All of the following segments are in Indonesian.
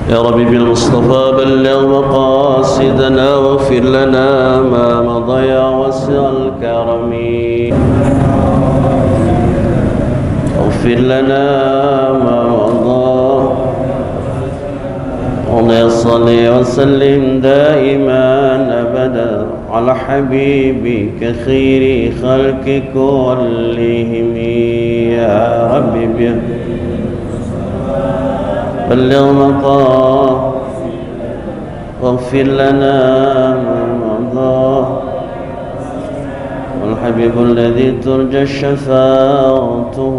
يا رب بالمصطفى بلغ مقاصدنا واغفر لنا ما مضى يا واسع الكرم اغفر لنا ما مضى وصل وسلم دائما أبدا على حبيبك خير خلق كلهم يا رب بلغ مقام واغفر لنا ما مضى والحبيب الذي ترجى شفاعته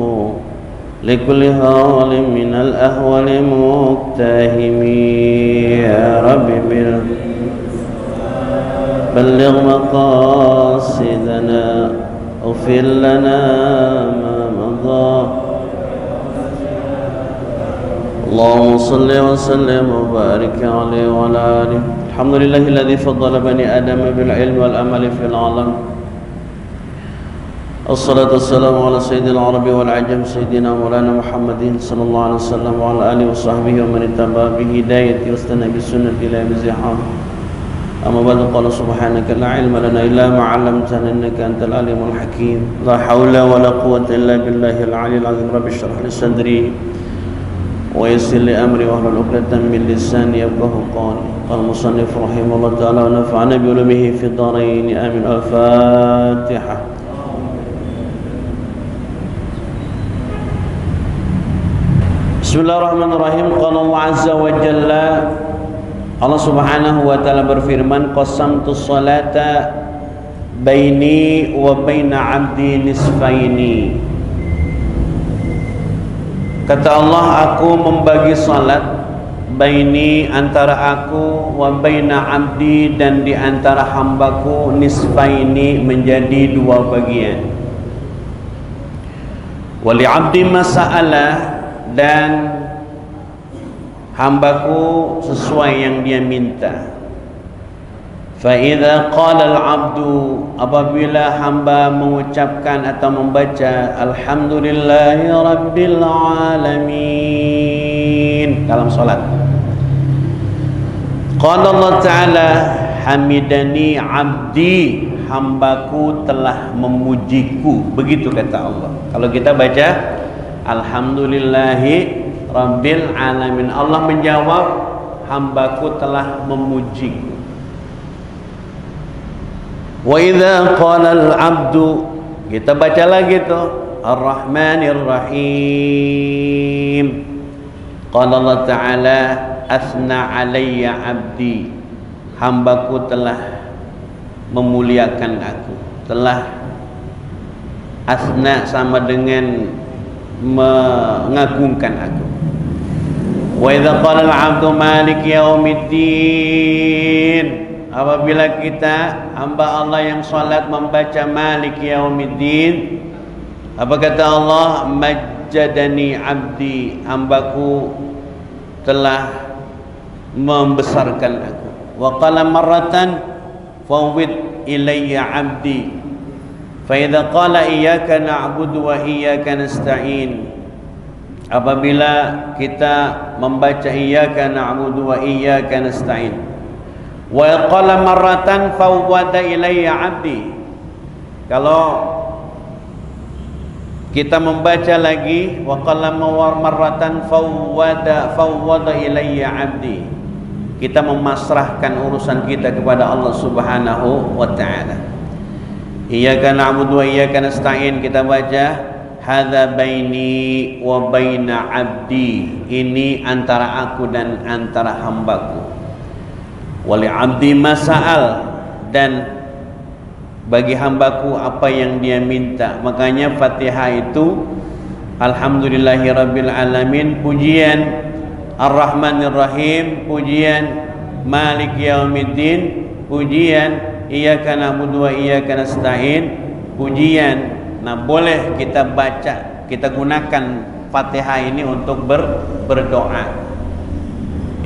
لكل هال من الأهوال مقتهم يا رب بلغ مقاصدنا اغفر لنا ما مضى اللهم صل وسلم وبارك عليه وعلى آله. الحمد لله الذي فضل بني آدم بالعلم والأمل في العالم. الصلاة والسلام على سيد العرب والعجم سيدنا مولانا محمد صلى الله عليه وسلم وعلى آله وصحبه ومن اتبع بهدايته واستنى بالسنة إلى يوم الزحام. أما بعد قال سبحانك لا علم لنا إلا ما علمتنا إنك أنت العليم الحكيم. لا حول ولا قوة إلا بالله العلي العظيم. رب اشرح لي صدري ويسر لي أمري واحلل عقدة من لساني يفقهوا قولي. قال المصنف رحمه الله تعالى ونفعنا بعلومه في الدارين آمين. الفاتحة. Bismillahirrahmanirrahim. Qala Allah azza wa jalla, Allah subhanahu wa ta'ala berfirman, qasamtu salata baini wa baina abdi nisfaini. Kata Allah, aku membagi salat baini antara aku wa baina abdi dan di antara hambaku nisfaini menjadi dua bagian. Wa li abdi masa'alah dan hambaku sesuai yang dia minta. Fa idza qala al-'abdu, apabila hamba mengucapkan atau membaca alhamdulillahi rabbil alamin dalam salat, qala Allah taala hamidani 'abdi, hambaku telah memujiku. Begitu kata Allah. Kalau kita baca alhamdulillahi rabbil alamin, Allah menjawab hambaku telah memujiku. Wa idza qala al-'abdu, kita baca lagi tuh ar-rahmanir rahim, qala Allah ta'ala asna alayya 'abdi, hambaku telah memuliakan aku. Telah, asna sama dengan mengagungkan aku. Wa idza qala al-'abdu malik yaumiddin, apabila kita hamba Allah yang salat membaca malik yaumiddin, apa kata Allah? Majjadani 'abdi, hambaku telah membesarkan aku. Wa qala marratan fawwid ilayya 'abdi. Fa-idza qala iyyaka na'budu wa iyyaka nasta'in, apabila kita membaca iyyaka na'budu wa iyyaka nasta'in. Wa qala marratan fawwada ilayya 'abdi, kalau kita membaca lagi wa qala marratan fawwada ilayya 'abdi, kita memasrahkan urusan kita kepada Allah Subhanahu wa ta'ala. Iyyaka na'budu wa iyyaka nasta'in, kita baca hadza baini wa baina 'abdi, ini antara aku dan antara hambaku. Wali 'abdi masa'al, dan bagi hambaku apa yang dia minta. Makanya Fatihah itu alhamdulillahi rabbil alamin, pujian ar-rahmanir rahim, pujian malik yaumiddin, pujian iyyaka na'budu wa iyyaka nasta'in, pujian. Nah, boleh kita baca, kita gunakan Fatihah ini untuk berdoa.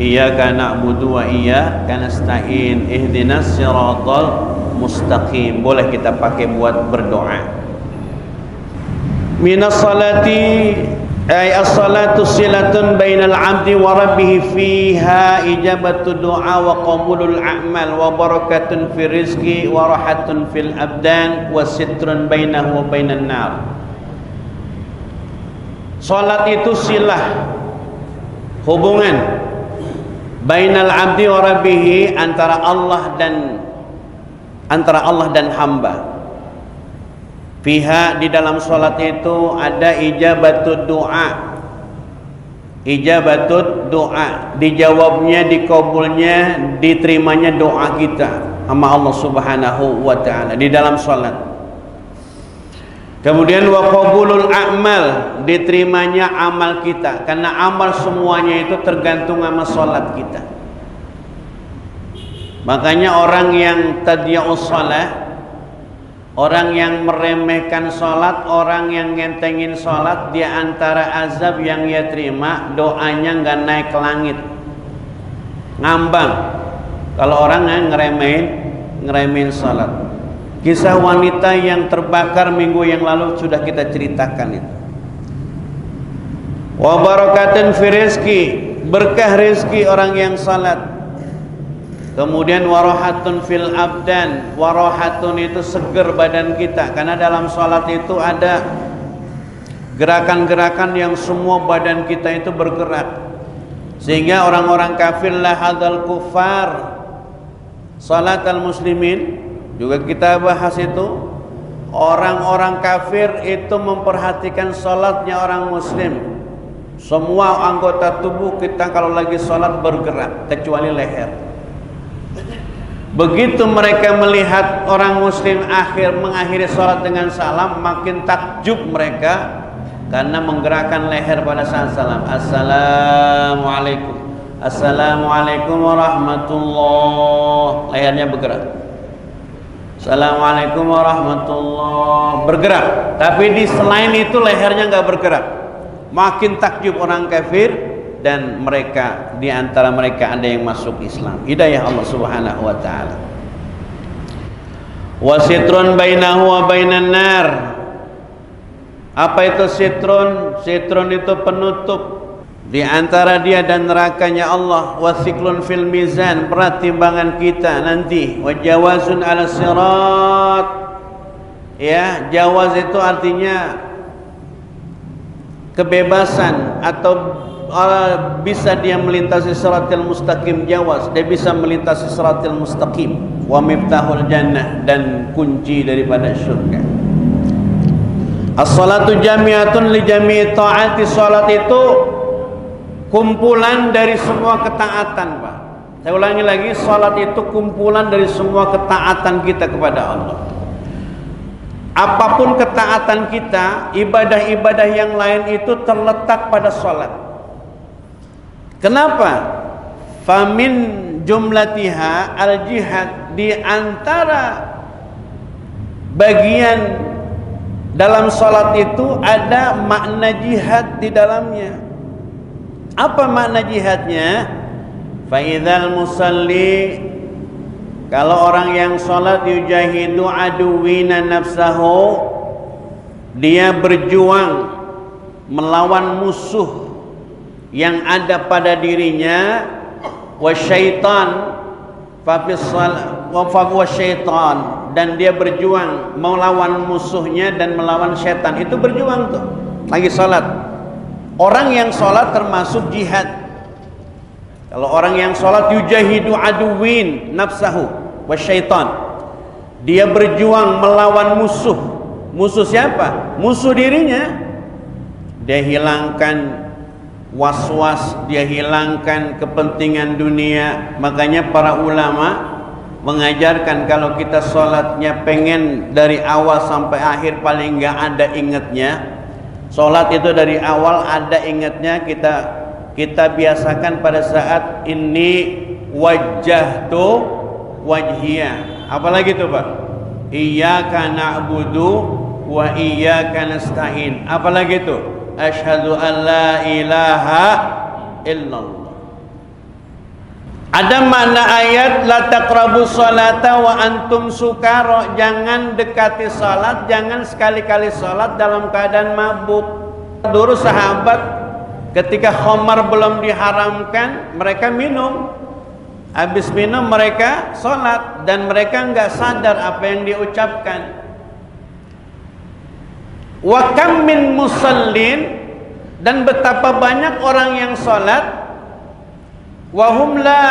Iyyaka na'budu wa iyyaka nasta'in ihdinas siratal mustaqim, boleh kita pakai buat berdoa. Minas salati ay as-salatu silatun bainal 'abdi wa rabbih fiha ijabatu du'a wa qabulul a'mal wa barakatun fi rizqi wa rahatun fil abdan wa sitrun bainahu wa bainan nar. Salat itu silah, hubungan bainal 'abdi wa rabbih, antara Allah dan hamba. Fiha, di dalam salat itu ada ijabatud doa. Ijabatud doa, dijawabnya, dikabulnya, diterimanya doa kita sama Allah Subhanahu wa taala di dalam salat. Kemudian wa qabulul a'mal, diterimanya amal kita, karena amal semuanya itu tergantung sama salat kita. Makanya orang yang tadiya'us shalah, orang yang meremehkan sholat, orang yang ngentengin sholat, di antara azab yang ia terima, doanya nggak naik ke langit, ngambang. Kalau orang yang ngeremehin sholat. Kisah wanita yang terbakar minggu yang lalu sudah kita ceritakan itu. Wa barakatun fi rizqi, berkah rezeki orang yang sholat. Kemudian warahatun fil abdan, warahatun itu seger badan kita, karena dalam sholat itu ada gerakan-gerakan yang semua badan kita itu bergerak, sehingga orang-orang kafir lahadal kufar salat al muslimin, juga kita bahas itu. Orang-orang kafir itu memperhatikan sholatnya orang muslim. Semua anggota tubuh kita kalau lagi sholat bergerak kecuali leher. Begitu mereka melihat orang muslim mengakhiri sholat dengan salam, makin takjub mereka karena menggerakkan leher pada saat salam. Assalamualaikum, assalamualaikum warahmatullah, lehernya bergerak. Assalamualaikum warahmatullah, bergerak. Tapi di selain itu lehernya nggak bergerak. Makin takjub orang kafir. Dan mereka, di antara mereka ada yang masuk Islam. Hidayah Allah Subhanahu wa taala. Wa sitrun bainahu wa bainan nar. Apa itu sitrun? Sitrun itu penutup di antara dia dan nerakanya Allah. Wa siklun fil mizan, berat timbangan kita nanti. Wa jawazun ala sirat. Ya, jawaz itu artinya kebebasan atau bisa dia melintasi siratal mustaqim. Jawaz, dia bisa melintasi siratal mustaqim. Wa miftahul jannah, dan kunci daripada syurga. As-salatu jami'atun li jami'i ta'ati. Salat itu kumpulan dari semua ketaatan, Pak. Saya ulangi lagi, salat itu kumpulan dari semua ketaatan kita kepada Allah. Apapun ketaatan kita, ibadah-ibadah yang lain itu terletak pada salat. Kenapa? Famin jumlatiha al-jihad, di antara bagian dalam salat itu ada makna jihad di dalamnya. Apa makna jihadnya? Fa idzal musalli, kalau orang yang salat, yujahidu aduwina nafsahu, dia berjuang melawan musuh yang ada pada dirinya, wasyaitan wasyaitan, dan dia berjuang melawan musuhnya dan melawan syaitan. Itu berjuang tuh lagi salat. Orang yang salat termasuk jihad. Kalau orang yang salat, yujahidu aduwin nafsahu wasyaitan, dia berjuang melawan musuh. Musuh siapa? Musuh dirinya. Dia hilangkan was-was, dia hilangkan kepentingan dunia. Makanya para ulama mengajarkan kalau kita sholatnya pengen dari awal sampai akhir paling nggak ada ingatnya. Sholat itu dari awal ada ingatnya. Kita biasakan pada saat ini wajjahtu wajhiyah. Apalagi itu, Pak? Iyyaka na'budu wa iyyaka nasta'in. Apalagi itu? Asyhadu an la ilaha illallah. Ada makna ayat la taqrabu sholata wa antum sukara, jangan dekati salat, jangan sekali-kali salat dalam keadaan mabuk. Dulu sahabat ketika khamar belum diharamkan, mereka minum. Habis minum mereka sholat, dan mereka nggak sadar apa yang diucapkan. Wa kam min musallin, dan betapa banyak orang yang sholat, wahum la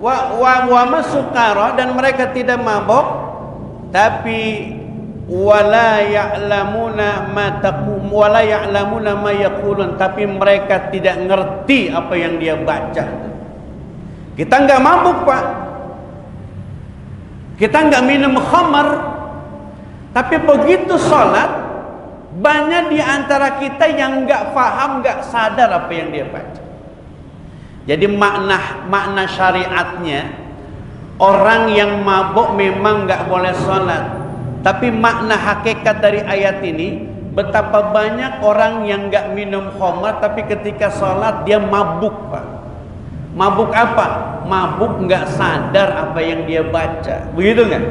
wa masukara, dan mereka tidak mabuk, tapi wala ya'lamuna ma taqum wala ya'lamuna ma yaqulun, tapi mereka tidak ngerti apa yang dia baca. Kita nggak mabuk, Pak, kita nggak minum khamar, tapi begitu sholat banyak di antara kita yang nggak paham, nggak sadar apa yang dia baca. Jadi makna syariatnya, orang yang mabuk memang nggak boleh sholat. Tapi makna hakikat dari ayat ini, betapa banyak orang yang nggak minum khamar, tapi ketika sholat dia mabuk, Pak. Mabuk apa? Mabuk nggak sadar apa yang dia baca. Begitu nggak?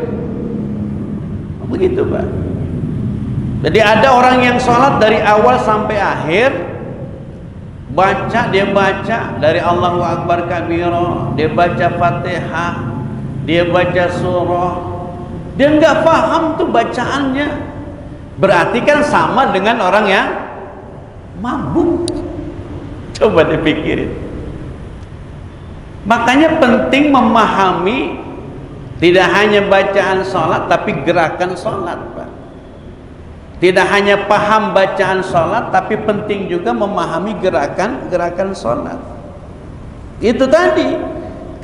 Begitu, Pak. Jadi ada orang yang sholat dari awal sampai akhir, dia baca dari Allahu Akbar kabira, dia baca Fatihah, dia baca surah, dia nggak paham tuh bacaannya. Berarti kan sama dengan orang yang mabuk. Coba dipikirin. Makanya penting memahami tidak hanya bacaan sholat, tapi gerakan sholat, Pak. Tidak hanya paham bacaan sholat, tapi penting juga memahami gerakan sholat. Itu tadi,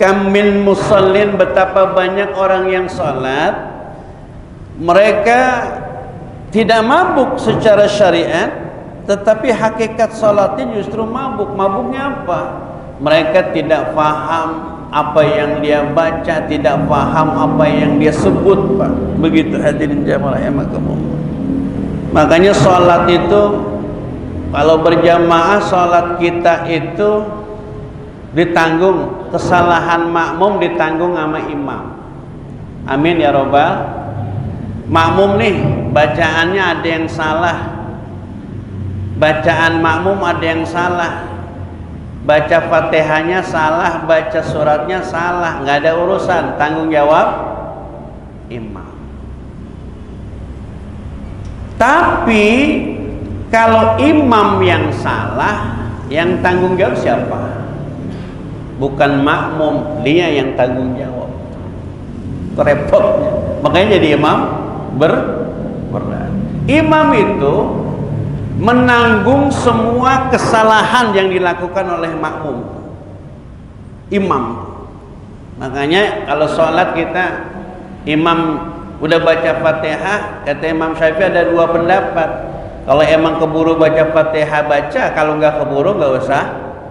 kamin musallin, betapa banyak orang yang sholat, mereka tidak mabuk secara syariat, tetapi hakikat sholatnya justru mabuk. Mabuknya apa? Mereka tidak paham apa yang dia baca, tidak paham apa yang dia sebut, Pak. Begitu hadirin jamaah rahimakumullah. Makanya sholat itu, kalau berjamaah sholat kita itu ditanggung, kesalahan makmum ditanggung sama imam. Amin ya robbal. Makmum nih bacaannya ada yang salah, bacaan makmum ada yang salah, baca Fatihahnya salah, baca suratnya salah, nggak ada urusan, tanggung jawab imam. Tapi kalau imam yang salah, yang tanggung jawab siapa? Bukan makmum, dia yang tanggung jawab. Itu repotnya. Makanya jadi imam berat. Imam itu menanggung semua kesalahan yang dilakukan oleh makmum. Imam. Makanya kalau sholat kita, imam udah baca Fatihah, kata Imam Syafi'i ada dua pendapat. Kalau emang keburu baca Fatihah, baca. Kalau nggak keburu nggak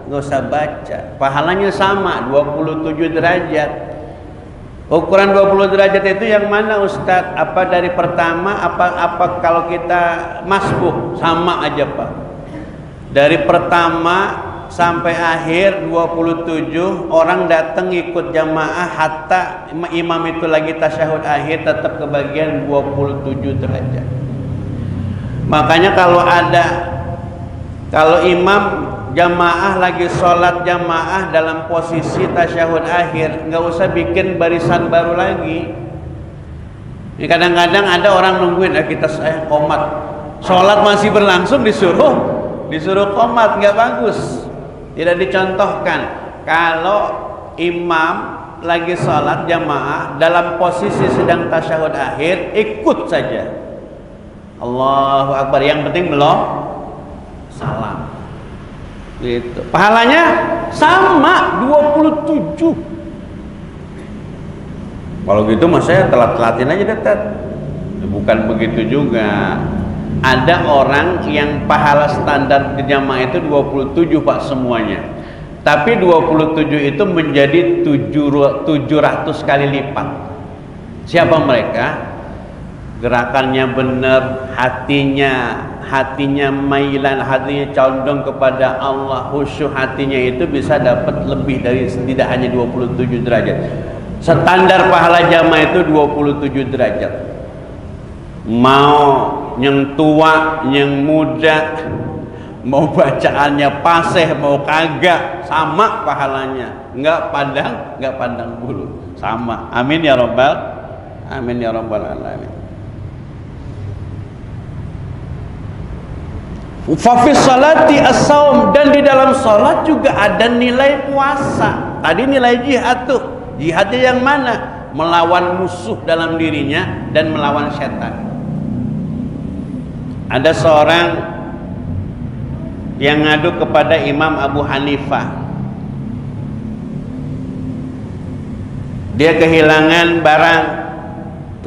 usah baca. Pahalanya sama, 27 derajat. Ukuran 20 derajat itu yang mana, Ustadz? Apa dari pertama, apa kalau kita masbuh? Sama aja, Pak. Dari pertama sampai akhir 27 orang datang ikut jamaah, hatta imam itu lagi tasyahud akhir tetap kebagian 27 derajat. Makanya kalau imam jamaah lagi sholat jamaah dalam posisi tasyahud akhir, nggak usah bikin barisan baru lagi. Kadang-kadang ada orang nungguin, kita qomat, sholat masih berlangsung disuruh qomat, nggak bagus. Tidak dicontohkan. Kalau imam lagi sholat jamaah dalam posisi sedang tasyahud akhir, ikut saja. Allahu Akbar, yang penting belum salam. Gitu. Pahalanya sama 27. Kalau gitu mas saya telat-telatin aja dekat. Bukan begitu juga. Ada orang yang pahala standar di jamaah itu 27, Pak, semuanya. Tapi 27 itu menjadi 700 kali lipat. Siapa mereka? Gerakannya benar, hatinya mailan, hatinya condong kepada Allah, khusyuk hatinya itu bisa dapat lebih dari, tidak hanya 27 derajat. Standar pahala jamaah itu 27 derajat. Mau yang tua, yang muda, mau bacaannya paseh mau kagak sama pahalanya, nggak pandang bulu, sama. Amin ya rabbal alamin. Fafis salati as-saum, dan di dalam salat juga ada nilai puasa. Tadi nilai jihad tuh, jihadnya yang mana? Melawan musuh dalam dirinya dan melawan setan. Ada seorang yang ngadu kepada Imam Abu Hanifah. Dia kehilangan barang,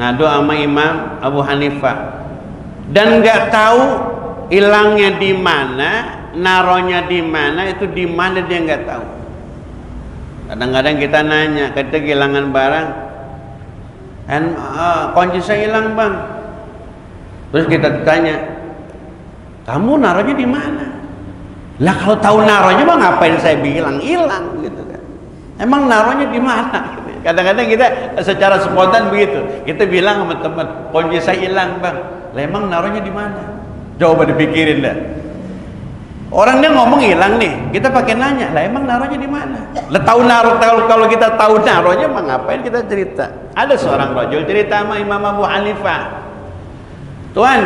ngadu sama Imam Abu Hanifah, dan nggak tahu hilangnya di mana, naronya di mana, itu di mana dia nggak tahu. Kadang-kadang kita nanya, kita kehilangan barang, kunci saya hilang bang. Terus kita tanya, kamu naronya di mana? Lah kalau tahu naronya bang, ngapain saya bilang hilang gitu kan? Emang naronya di mana? Kadang-kadang kita secara spontan begitu, kita bilang sama teman, kunci saya hilang bang. Lah emang naronya di mana? Coba dipikirin dah. Orang dia ngomong hilang nih, kita pakai nanya, lah emang naronya di mana? Lah tahu naro, kalau kita tahu naronya, mah ngapain kita cerita? Ada seorang rajul cerita sama Imam Abu Hanifah, Tuan,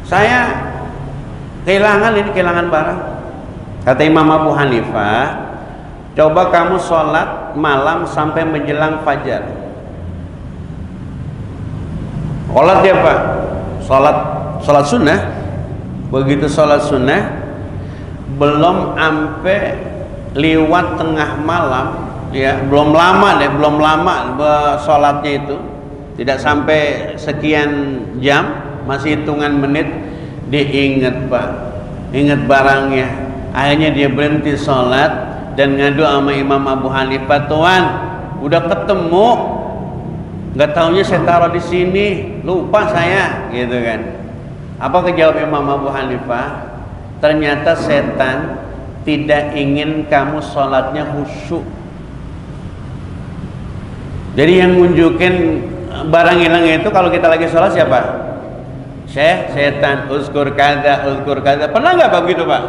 saya kehilangan barang. Kata Imam Abu Hanifah, coba kamu sholat malam sampai menjelang fajar. Sholat dia pak, sholat sunnah. Begitu sholat sunnah, belum sampai lewat tengah malam, ya belum lama sholatnya itu, tidak sampai sekian jam, masih hitungan menit, dia ingat pak, ingat barangnya. Akhirnya dia berhenti sholat dan ngadu sama Imam Abu Hanifah, Tuan, udah ketemu, nggak taunya saya taruh di sini, lupa saya, gitu kan. Apa kejawab Imam Abu Hanifah? Ternyata setan tidak ingin kamu sholatnya khusyuk. Jadi yang nunjukin barang hilang itu kalau kita lagi sholat siapa? Setan. Uzkur kada. Pernah nggak begitu pak?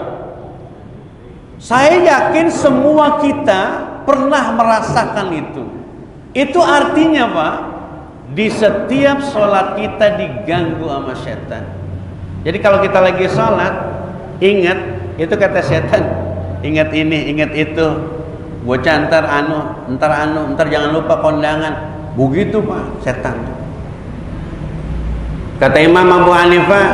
Saya yakin semua kita pernah merasakan itu. Itu artinya pak, di setiap sholat kita diganggu sama setan. Jadi kalau kita lagi sholat, ingat, itu kata setan, ingat ini, ingat itu, bocah ntar jangan lupa kondangan. Begitu pak, setan. Kata Imam Abu Hanifah,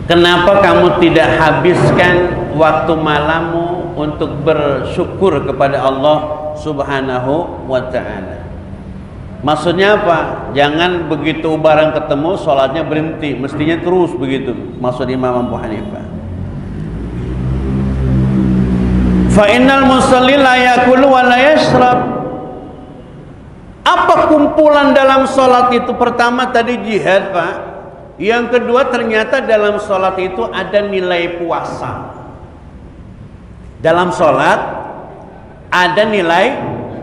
kenapa kamu tidak habiskan waktu malammu untuk bersyukur kepada Allah Subhanahu wa ta'ala? Maksudnya apa? Jangan begitu barang ketemu sholatnya berhenti, mestinya terus begitu. Maksud Imam Abu Hanifah. Fa innal musalli la yakulu wa la yashrab. Apa kumpulan dalam sholat itu? Pertama tadi jihad pak. Yang kedua ternyata dalam sholat itu ada nilai puasa. Dalam sholat ada nilai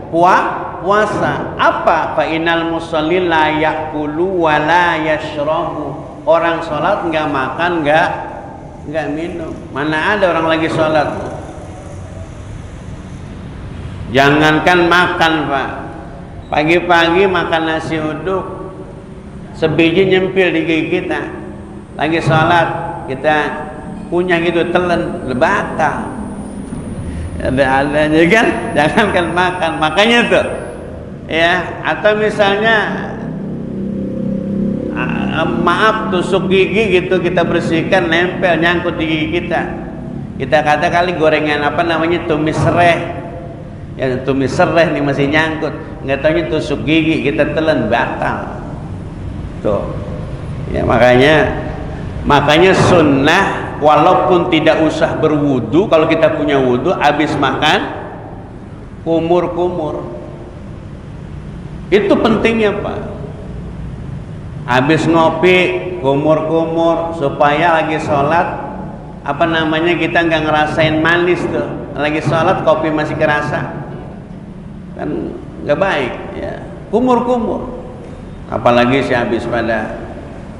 puasa. Apa? Fa innal musalli la yakulu wa la yashrabu. Orang sholat nggak makan, nggak minum. Mana ada orang lagi sholat? Jangankan makan pak, pagi-pagi makan nasi uduk, sebiji nyempil di gigi kita. Lagi sholat kita punya gitu, telan, batal. Ada-adanya kan, jangankan makan. Makanya tuh ya, atau misalnya maaf, tusuk gigi gitu kita bersihkan, nempel, nyangkut di gigi kita. Kita kata kali gorengan apa namanya, tumis sereh, ya tumis sereh nih masih nyangkut, nggak taunya tusuk gigi, kita telan, batal. Tuh ya, makanya sunnah walaupun tidak usah berwudu, kalau kita punya wudu, habis makan kumur-kumur. Itu pentingnya pak. Habis ngopi kumur-kumur, supaya lagi sholat apa namanya, kita nggak ngerasain manis tuh. Lagi sholat kopi masih kerasa, kan nggak baik ya. Kumur-kumur, apalagi sih habis pada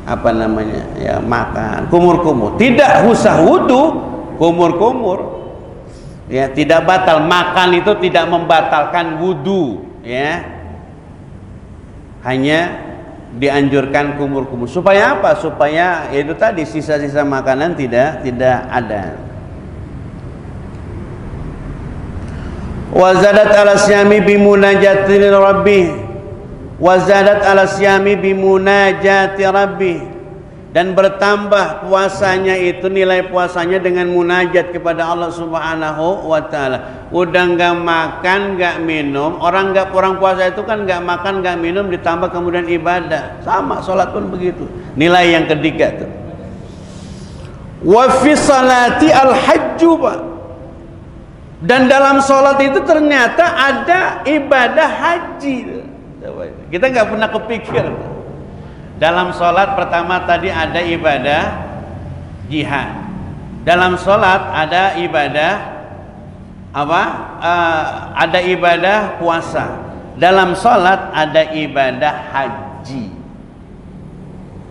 apa namanya ya, makan kumur-kumur, tidak usah wudu kumur-kumur ya, tidak batal. Makan itu tidak membatalkan wudu ya, hanya dianjurkan kumur-kumur. Supaya apa? Supaya itu tadi sisa-sisa makanan tidak ada. Wazadat ala syami bimunajati rabbih, wazadat ala syami bimunajati rabbih, dan bertambah puasanya itu, nilai puasanya dengan munajat kepada Allah Subhanahu wa taala. Udah enggak makan, enggak minum. Orang puasa itu kan enggak makan, enggak minum, ditambah kemudian ibadah. Sama salat pun begitu. Nilai yang ketiga tuh. Wa fi salati al-hajju, Pak. Dan dalam salat itu ternyata ada ibadah haji. Kita enggak pernah kepikir. Dalam sholat pertama tadi ada ibadah jihad. Dalam sholat ada ibadah apa? Ada ibadah puasa. Dalam sholat ada ibadah haji.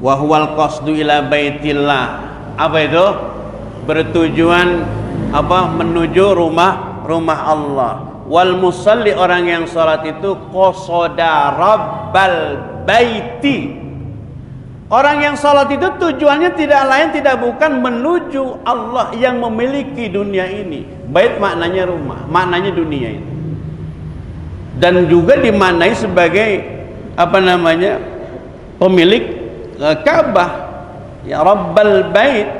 Wa huwal qasdu ila baitillah. Apa itu? Bertujuan apa? Menuju rumah Allah. Wal musalli, orang yang sholat itu qasada rabbal baiti. Orang yang salat itu tujuannya tidak lain tidak bukan menuju Allah yang memiliki dunia ini. Bait maknanya rumah, maknanya dunia ini. Dan juga dimaknai sebagai apa namanya? Pemilik Ka'bah. Ya Rabbal Bait.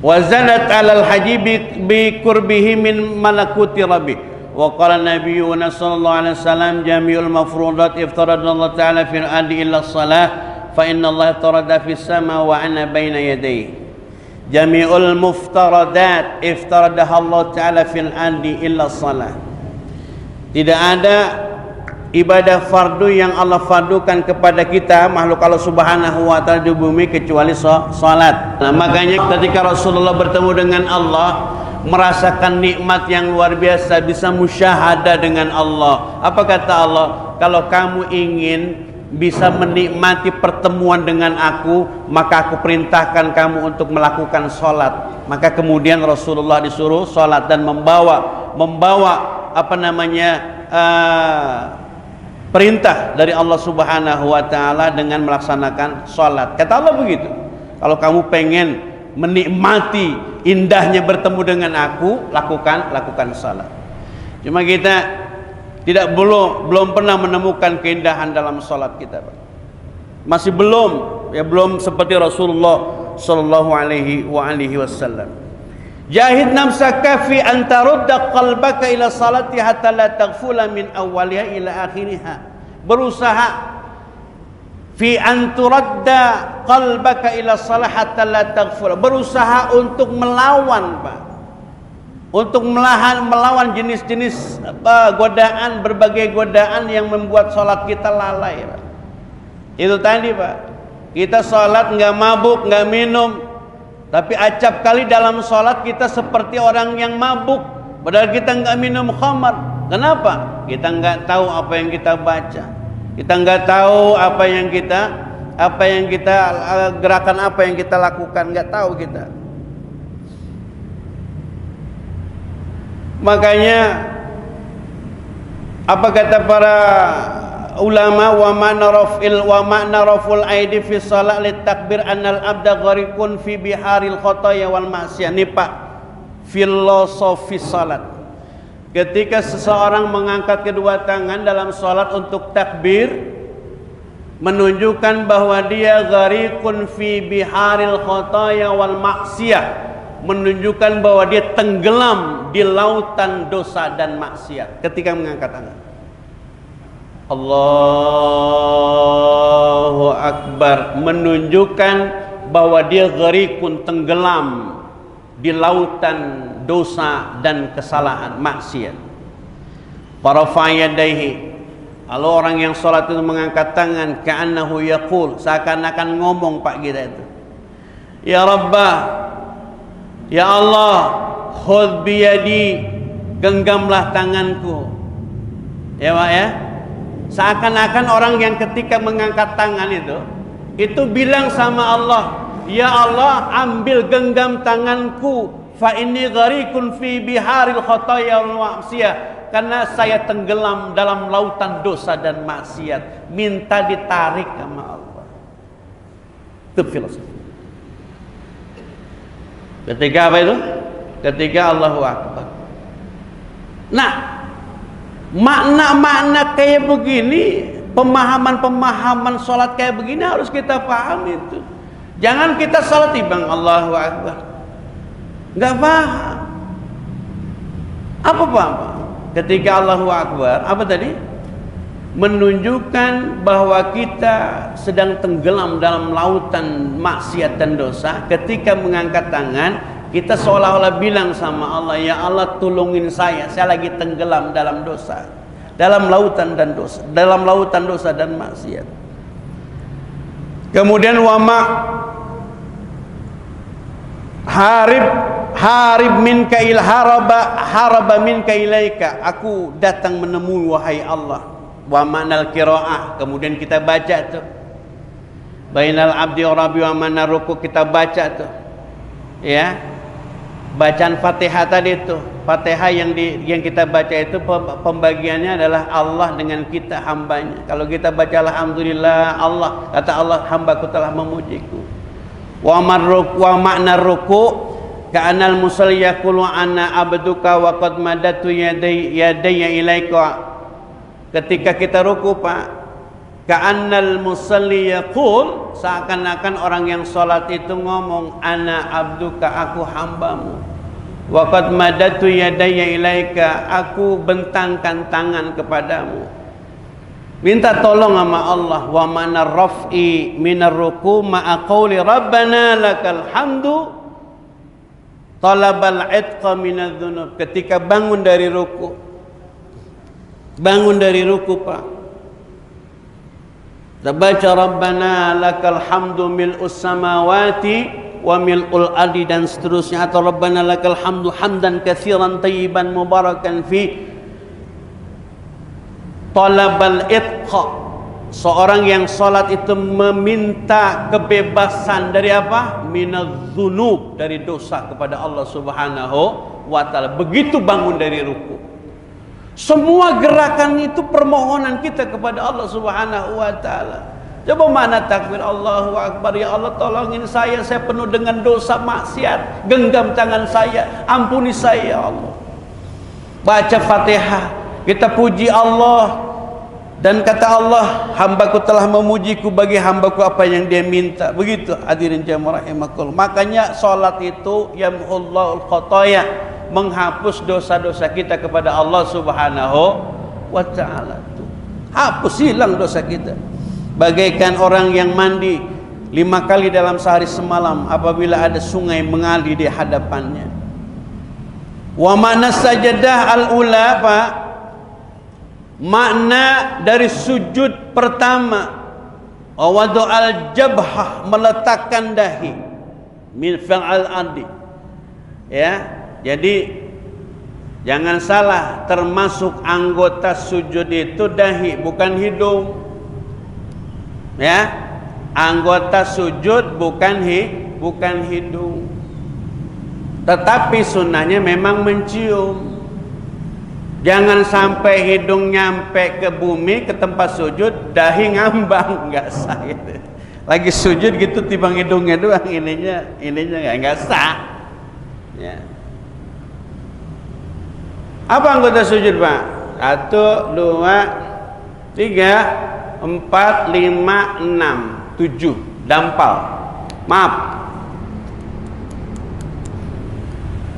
Wa zanat 'alal haji bi qurbihi min malakuti rabbih. Wa qala nabiyyuna sallallahu alaihi wasallam jami'ul mafruḍat iftaradallahu ta'ala fil ardi illa shalah fa inna Allah iftarada fis sama wa ana baina yadayhi. Jami'ul muftaradat iftaradaha Allah ta'ala fil ardi illa shalah. Tidak ada ibadah fardu yang Allah fardukan kepada kita makhluk Allah Subhanahu wa taala di bumi kecuali salat. Nah, makanya ketika Rasulullah bertemu dengan Allah, merasakan nikmat yang luar biasa, bisa musyahadah dengan Allah. Apa kata Allah? Kalau kamu ingin bisa menikmati pertemuan dengan aku, maka aku perintahkan kamu untuk melakukan sholat. Maka kemudian Rasulullah disuruh sholat dan membawa apa namanya perintah dari Allah Subhanahu wa taala dengan melaksanakan sholat. Kata Allah begitu. Kalau kamu pengen menikmati indahnya bertemu dengan aku, lakukan salat. Cuma kita belum pernah menemukan keindahan dalam salat kita, Pak. Masih belum seperti Rasulullah sallallahu alaihi wasallam. Jahid nafsaka fi an tarudda qalbaka ila salati hatta la taghfula min awwaliha ila akhiriha. Berusaha fi anturadda qalbaka ila salah hatta la taghfur. Berusaha untuk melawan, Pak. Untuk melawan jenis-jenis godaan, berbagai godaan yang membuat salat kita lalai, Pak. Itu tadi, Pak. Kita salat enggak mabuk, enggak minum, tapi acap kali dalam salat kita seperti orang yang mabuk, padahal kita enggak minum khamar. Kenapa? Kita enggak tahu apa yang kita baca. Kita nggak tahu apa yang kita gerakan, apa yang kita lakukan, nggak tahu kita. Makanya apa kata para ulama, wa ma'na raful aidi fi shalah lit takbir annal abda gharikun fi biharil khotoya wal ma'siyah. Ini Pak, filosofi salat. Ketika seseorang mengangkat kedua tangan dalam sholat untuk takbir, menunjukkan bahwa dia gharikun fi biharil khotaya wal maksiyah, menunjukkan bahwa dia tenggelam di lautan dosa dan maksiat ketika mengangkat tangan. Allahu Akbar, menunjukkan bahwa dia gharikun, tenggelam di lautan dosa dan kesalahan, maksiat. Para fa'yadaihi, kalau orang yang sholat itu mengangkat tangan, ka'annahu yaqul, seakan-akan ngomong, Pak, kita itu, ya Rabbah, ya Allah, khudh biyadi, genggamlah tanganku, ya Pak ya. Seakan-akan orang yang ketika mengangkat tangan itu itu bilang sama Allah, ya Allah, ambil genggam tanganku, fa inni gharikun fi biharil khotoya wal ma'siyah, karena saya tenggelam dalam lautan dosa dan maksiat, minta ditarik sama Allah. Itu filosofi. Ketiga apa itu? Ketiga Allahu Akbar. Nah, makna-makna kayak begini, pemahaman-pemahaman sholat kayak begini harus kita pahami itu. Jangan kita sholat bang Allahu Akbar nggak paham. Apa paham? Ketika Allahu Akbar, apa tadi? Menunjukkan bahwa kita sedang tenggelam dalam lautan maksiat dan dosa. Ketika mengangkat tangan, kita seolah-olah bilang sama Allah, ya Allah tolongin saya lagi tenggelam dalam dosa, dalam lautan dosa dan maksiat. Kemudian wama harib minka il haraba minka ilaika, aku datang menemui wahai Allah. Wa manal qiraah, kemudian kita baca tuh bainal abdi wa rabbi wa mana ruku, kita baca tuh ya, bacaan Fatihah tadi itu. Fatihah yang kita baca itu pembagiannya adalah Allah dengan kita hambanya. Kalau kita baca alhamdulillah, Allah kata Allah, hambaku telah memujiku. Wa makna ruku ka'anal musalli yaqulu ana abduka wa qad madatu yadayya ilaika. Ketika kita ruku Pak, ka'annal musalli yaqul, seakan-akan orang yang sholat itu ngomong, ana abduka, aku hambamu, wa qad madatu yadayya ilaika, aku bentangkan tangan kepadamu, minta tolong sama Allah. Wa mana raf'i minar ruku ma'a qawli rabbana lakal hamdu talabal itqa minadz dzunub. Ketika bangun dari ruku Pak, kita baca rabbana lakal hamdu mil'us samawati wa mil'ul ardi dan seterusnya, atau rabbana lakal hamdu hamdan katsiran tayyiban mubarakan fi. Talabal itqa, seorang yang salat itu meminta kebebasan dari apa? Minadz dzunub, dari dosa kepada Allah Subhanahu wa taala. Begitu bangun dari ruku, semua gerakan itu permohonan kita kepada Allah Subhanahu wa taala. Coba mana takbir Allahu Akbar, ya Allah tolongin saya penuh dengan dosa maksiat, genggam tangan saya, ampuni saya ya Allah. Baca Fatihah, kita puji Allah, dan kata Allah, hambaku telah memujiku, bagi hambaku apa yang dia minta. Begitu hadirin jamaah rahimakumullah. Makanya salat itu yamhullahul khotoya, menghapus dosa-dosa kita kepada Allah Subhanahu wa ta'ala. Hapus, hilang dosa kita. Bagaikan orang yang mandi 5 kali dalam sehari semalam apabila ada sungai mengalir di hadapannya. Wa mana sajadah al-ula Pak, makna dari sujud pertama, wadu al-jabhah, meletakkan dahi, min fa'al ardi ya. Jadi jangan salah, termasuk anggota sujud itu dahi, bukan hidung ya. Anggota sujud bukan hidung, tetapi sunnahnya memang mencium. Jangan sampai hidung nyampe ke bumi, ke tempat sujud, dahi ngambang, nggak sah gitu. Lagi sujud gitu timbang hidungnya doang, ininya nggak sah ya. Apa anggota sujud Pak? 1, 2, 3, 4, 5, 6, 7. Dampal. Maaf,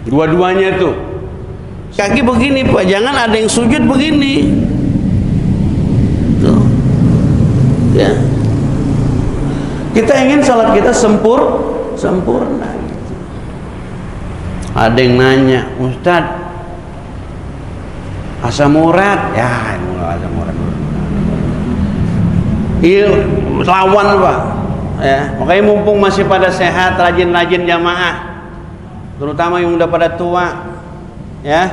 dua-duanya tuh kaki begini Pak, jangan ada yang sujud begini tuh ya. Kita ingin salat kita sempurna gitu. Ada yang nanya, Ustadz, asam urat ya, asam urat iya lawan Pak ya. Makanya mumpung masih pada sehat, rajin-rajin jamaah, terutama yang udah pada tua ya,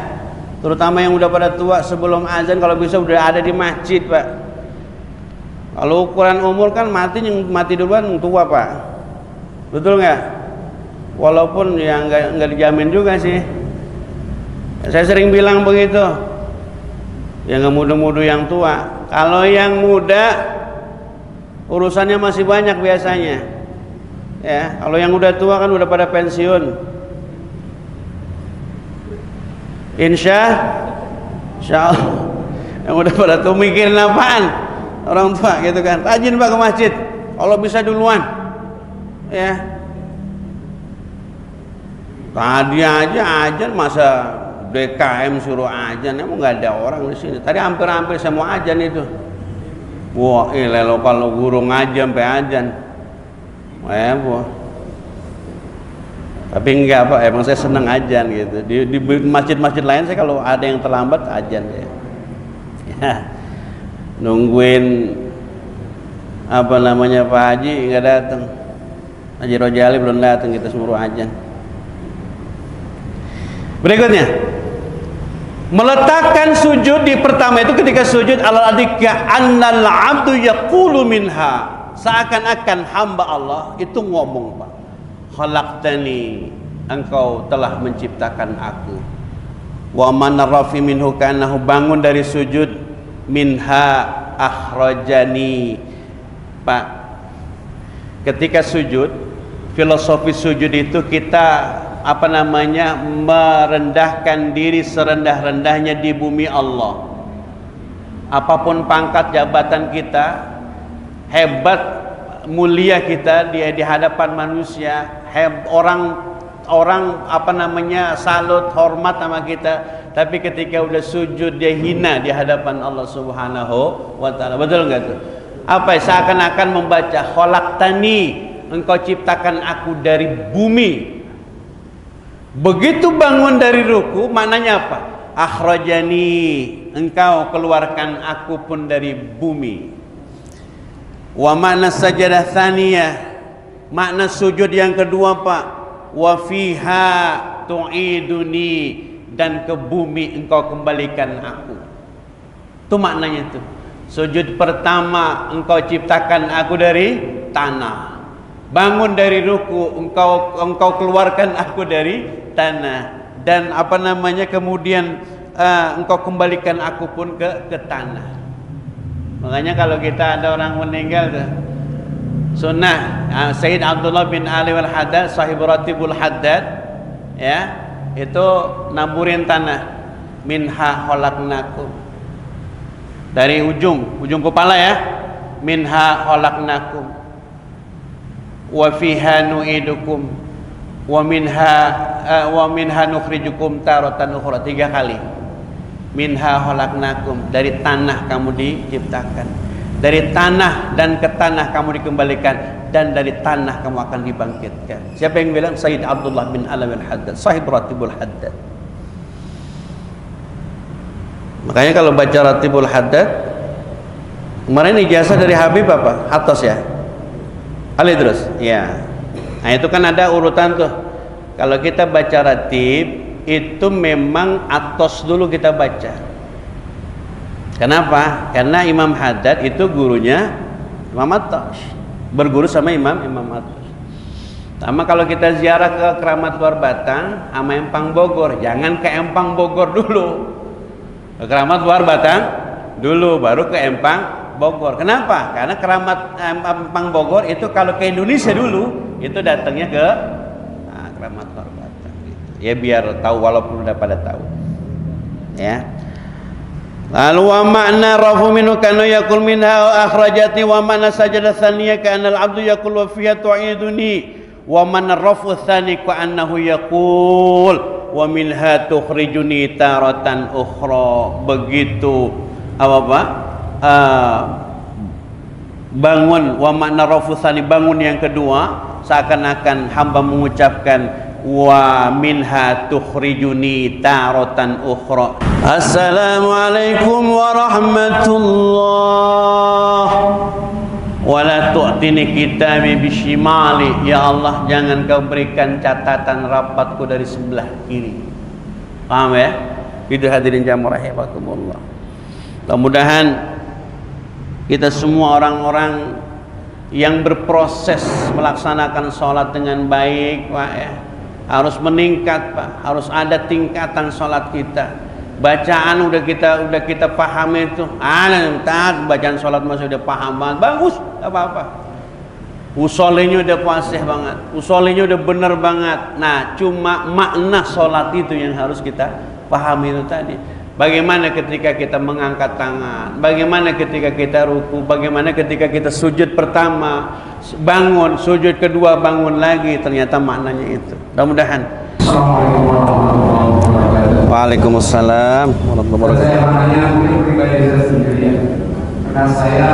terutama yang udah pada tua, sebelum azan kalau bisa udah ada di masjid Pak. Kalau ukuran umur kan yang mati duluan tua Pak, betul nggak? Walaupun ya nggak dijamin juga sih. Saya sering bilang begitu. Yang muda-muda yang tua. Kalau yang muda urusannya masih banyak biasanya. Ya, kalau yang udah tua kan udah pada pensiun. Insya Allah. Yang udah pada tuh mikirin apaan? Orang tua gitu kan. Rajin Pak ke masjid. Kalau bisa duluan. Ya. Tadi aja masa DKM suruh ajan, emang nggak ada orang di sini. Tadi hampir semua ajan itu. Wah, lo kalau guru ngajan sampai ajan. Wah. Tapi enggak Pak, emang saya seneng ajan gitu. Di masjid-masjid lain saya kalau ada yang terlambat ajan ya. Nungguin apa namanya Pak Haji nggak datang. Haji Rojali belum datang, kita suruh ajan. Berikutnya, meletakkan sujud di pertama itu ketika sujud alal adika annal abdu yaqulu minha, seakan-akan hamba Allah itu ngomong Pak, khalaqtani, engkau telah menciptakan aku, wa man rafi minhu kanahu, bangun dari sujud, minha akhrajani. Pak, ketika sujud, filosofi sujud itu kita merendahkan diri serendah-rendahnya di bumi Allah. Apapun pangkat jabatan kita, hebat mulia kita di hadapan manusia, orang salut hormat sama kita, tapi ketika udah sujud dia hina di hadapan Allah Subhanahu wa taala. Betul enggak tuh? Apa seakan-akan membaca khalaqtani, engkau ciptakan aku dari bumi. Begitu bangun dari ruku, maknanya apa? Akhrajani, engkau keluarkan aku pun dari bumi. Wa makna sajadah tsaniyah, makna sujud yang kedua Pak, wa fiha tu'iduni, dan ke bumi engkau kembalikan aku. Itu maknanya itu. Sujud pertama, engkau ciptakan aku dari tanah. Bangun dari ruku, engkau keluarkan aku dari tanah, dan kemudian engkau kembalikan aku pun ke tanah. Makanya kalau kita ada orang meninggal tuh, sunnah Sayyid Abdullah bin Ali al-Haddad, sahib Ratibul Haddad, ya, itu naburin tanah, minha khalaqnakum, dari ujung kepala ya, minha khalaqnakum wa fiha nu'idukum wa minha nukhrijukum taratan ukhra, 3 kali. Minha khalaqnakum, dari tanah kamu diciptakan, dari tanah dan ke tanah kamu dikembalikan, dan dari tanah kamu akan dibangkitkan. Siapa yang bilang? Sayyid Abdullah bin Alawi al-Haddad, sahib Ratibul Haddad. Makanya kalau baca Ratibul Haddad, kemarin ijazah dari Habib apa? Atas ya? Ali terus, ya. Nah itu kan ada urutan tuh. Kalau kita baca ratib, itu memang atos dulu kita baca. Kenapa? Karena Imam Haddad itu gurunya Imam Atos, berguru sama Imam Atos. Sama kalau kita ziarah ke Keramat Luar Batang sama Empang Bogor, jangan ke Empang Bogor dulu, ke Keramat Luar Batang dulu, baru ke Empang Bogor. Kenapa? Karena Keramat Empang Bogor itu kalau ke Indonesia dulu itu datangnya ke Keramat Luar Batang gitu. Ya biar tahu, walaupun udah pada tahu. Ya. Lalu wa makna rafu minhu kana yaqul minha akhrajati, wa makna sajadah tsaniyah kana al-'abdu yaqul wa fiha tu'iduni, wa makna rafu tsani ka annahu yaqul wa minha tukhrijuni taratan ukhra. Begitu apa? Bangun, wa makna rafusani, bangun yang kedua, seakan-akan hamba mengucapkan wa minha tukhrijuni taratan ukhra. Assalamualaikum warahmatullah. Wa la tu'tini kitabi bishimali, ya Allah jangan kau berikan catatan rapatku dari sebelah kiri. Paham ya? Itu hadirin jamaah rahimakumullah. Mudah-mudahan Kita semua orang-orang yang berproses melaksanakan sholat dengan baik, Pak, ya, harus meningkat, Pak. Harus ada tingkatan sholat kita. Bacaan udah kita pahami itu. Bacaan sholat masih udah paham banget, bagus, apa-apa. Usolenya udah fasih banget, usolenya udah bener banget. Nah, cuma makna sholat itu yang harus kita pahami itu tadi. Bagaimana ketika kita mengangkat tangan, bagaimana ketika kita ruku, bagaimana ketika kita sujud pertama, bangun, sujud kedua, bangun lagi, ternyata maknanya itu. Mudah-mudahan. Assalamualaikum warahmatullahi wabarakatuh. Waalaikumsalam warahmatullahi wabarakatuh. Saya maknanya mungkin pribadi saya sendiri ya, karena saya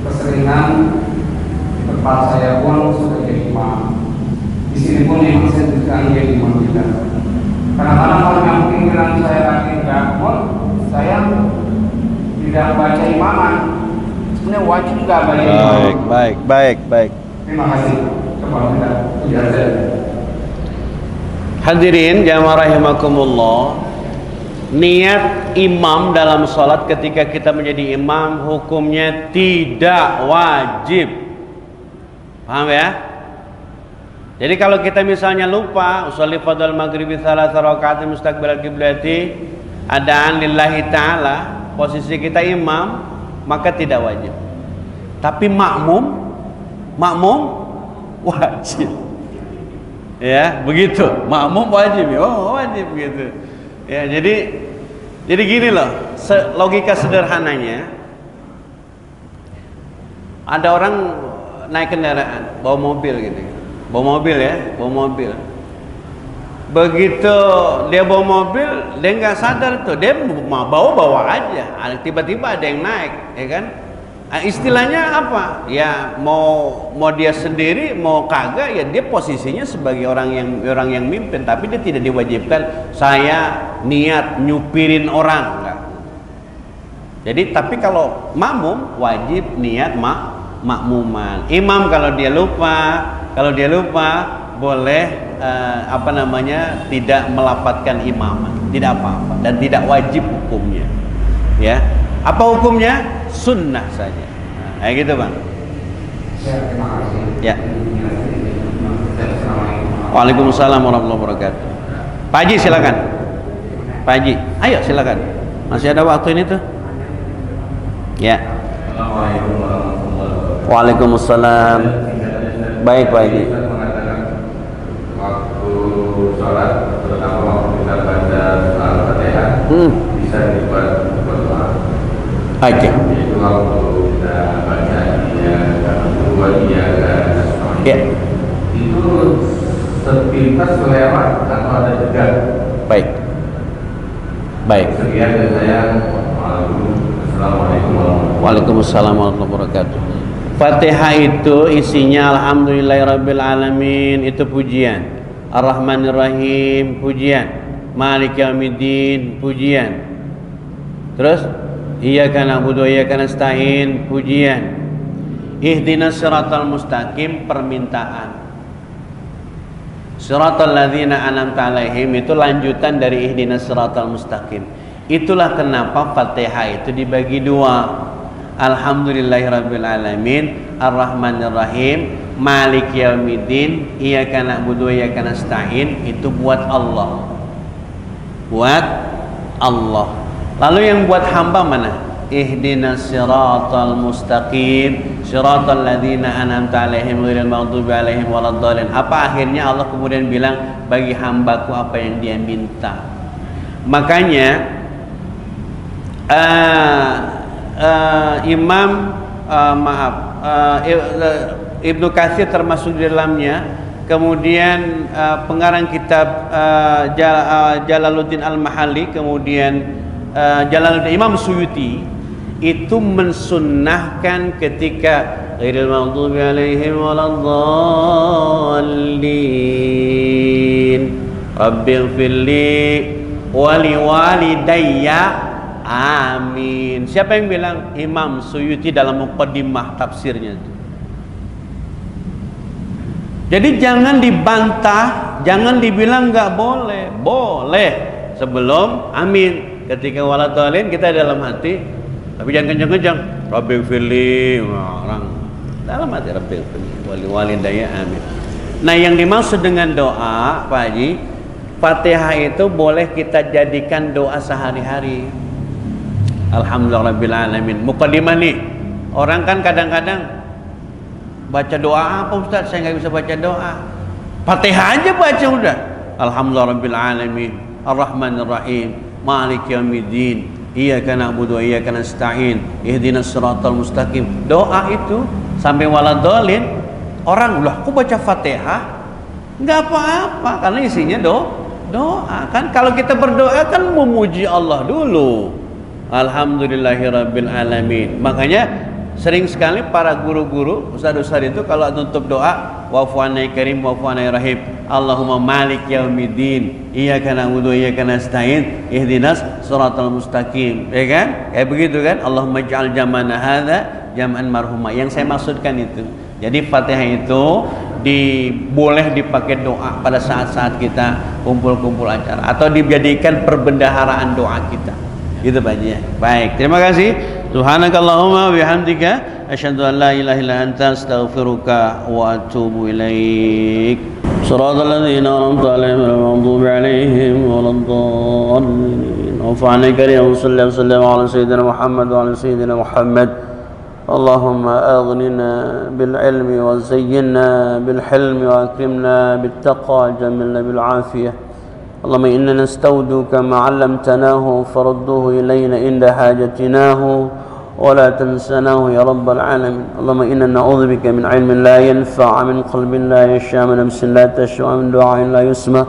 keseringan di tempat saya pun sebagai imam. Di sini pun memang saya juga jadi imam juga. Kadang-kadang kalau yang mungkin bilang saya lagi enggak pun saya tidak baca imaman. Sebenarnya wajib enggak baca imaman. Baik. Terima kasih. Coba kita lihat. Hadirin jamaah rahimakumullah, niat imam dalam sholat ketika kita menjadi imam hukumnya tidak wajib. Paham ya? Jadi kalau kita misalnya lupa usolli fardhal maghribi tsalatsa raka'atin mustaqbilal qiblati adaan lillahi ta'ala, posisi kita imam, maka tidak wajib. Tapi makmum wajib. Ya, begitu. Makmum wajib ya. Oh, wajib gitu. Ya, jadi gini loh, logika sederhananya. Ada orang naik kendaraan, bawa mobil gitu. Bawa mobil. Begitu dia bawa mobil, dia nggak sadar tuh, dia mau bawa aja. Tiba-tiba ada yang naik, ya kan? Istilahnya apa? Ya mau dia sendiri, mau kagak, ya dia posisinya sebagai orang yang mimpin, tapi dia tidak diwajibkan saya niat nyupirin orang, enggak. Jadi tapi kalau makmum wajib niat makmuman. Imam kalau dia lupa boleh tidak melapatkan imaman, tidak apa-apa dan tidak wajib hukumnya. Ya, apa hukumnya? Sunnah saja. Nah, kayak gitu bang. Terima kasih. Ya. Waalaikumsalam warahmatullahi wabarakatuh. Pak Haji silakan. Pak Haji, ayo silakan. Masih ada waktu ini tuh. Ya. Assalamualaikum warahmatullahi wabarakatuh. Waalaikumsalam. Baik Pak Haji. Waktu sholat, terutama waktu kita baca Al-Fatihah, bisa dibuat berdoa. Oke. Itu waktu kita baca Ya. Itu sepintas lewat atau ada jeda? Baik. Sekian dari saya. Assalamualaikum warahmatullahi wabarakatuh. Waalaikumsalam warahmatullahi wabarakatuh. Fatihah itu isinya alhamdulillahirabbil alamin, itu pujian. Ar-Rahmanir Rahim, pujian. Maliki yaumiddin, pujian. Terus iyyaka na'budu wa iyyaka nasta'in, pujian. Ihdinas siratal mustaqim, permintaan. Siratal ladzina an'amta 'alaihim, itu lanjutan dari ihdinas siratal mustaqim. Itulah kenapa Fatihah itu dibagi dua. Alhamdulillahirabbil alamin, Ar-Rahmanir Rahim, Maliki yaumiddin, iyyaka na'budu wa iyyaka nasta'in, itu buat Allah. Lalu yang buat hamba mana? Ihdinas siratal mustaqim, siratal ladzina an'amta 'alaihim ghairil maghdubi 'alaihim waladdallin. Apa akhirnya Allah kemudian bilang bagi hambaku apa yang dia minta. Makanya Ibnu Katsir termasuk di dalamnya, kemudian pengarang kitab Jalaluddin Al-Mahalli, kemudian Jalaluddin Imam Suyuti itu mensunnahkan ketika ghairil maghdubi 'alaihim waladdallin rabbighfirli wa liwalidayya amin. Siapa yang bilang? Imam Suyuti dalam muqaddimah tafsirnya itu. Jadi jangan dibantah, jangan dibilang nggak boleh. Boleh sebelum amin. Ketika waladhdallin kita dalam hati, tapi jangan kencang-kencang. Rabbi firli, orang dalam hati Rabbi firli wali walidayya amin. Nah, yang dimaksud dengan doa Pak Haji, Fatihah itu boleh kita jadikan doa sehari-hari. Alhamdulillahirabbil alamin. Muqaddimah nih. Orang kan kadang-kadang baca doa apa Ustaz? Saya nggak bisa baca doa. Fatihah aja baca udah. Alhamdulillahirabbil alamin, Arrahmanir Rahim, Maliki yaumiddin, Iyyaka na'budu wa iyyaka nasta'in, Ihdinas siratal mustaqim. Doa itu sampai waladhdallin. Orang loh, aku baca Fatihah enggak apa-apa karena isinya doa. Kan kalau kita berdoa kan memuji Allah dulu. Alhamdulillahirabbil alamin. Makanya sering sekali para guru-guru, ustaz-ustaz itu kalau tutup doa, wa'fu 'anna karim wa'fu 'anna rahim, Allahumma malik yaumiddin, iyyaka na'budu wa iyyaka nasta'in, ihdinas siratal mustaqim. Ya kan? Kayak begitu kan? Allahumma ij'al jam'ana hadza jam'an marhuma. Yang saya maksudkan itu. Jadi Fatihah itu boleh dipakai doa pada saat-saat kita kumpul-kumpul acara atau dijadikan perbendaharaan doa kita. Gitu Pak Haji. Baik, terima kasih. Subhanakallahumma bihamdika asyhadu an la ilaha illa anta astaghfiruka wa atubu ilaik. Shiratal ladzina an'amta 'alaihim ghairil maghdubi 'alaihim waladdallin. Wa'fu karim sallallahu ala sayyidina Muhammad wa ala sayyidina Muhammad. Allahumma aghnina bil ilmi wa zayyinna bil hilmi wa akrimna bit taqwa jamilna bil afiyah. اللهم إنا نستودعك ما علمتناه فردوه إلينا عند حاجتناه ولا تنسناه يا رب العالمين. اللهم إنا نعوذ بك من علم لا ينفع، من قلب لا يشفع، من نفس لا تشفع، من دعاء لا يسمع.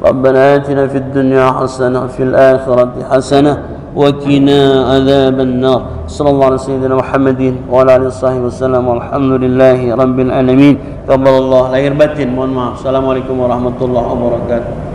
ربنا آتنا في الدنيا حسنة وفي الآخرة حسنة وقنا عذاب النار. صلى الله على سيدنا محمد وعلى آله وصحبه وسلم والحمد لله رب العالمين. تقبل الله. Lahir batin mohon maaf. Assalamualaikum warahmatullahi wabarakatuh.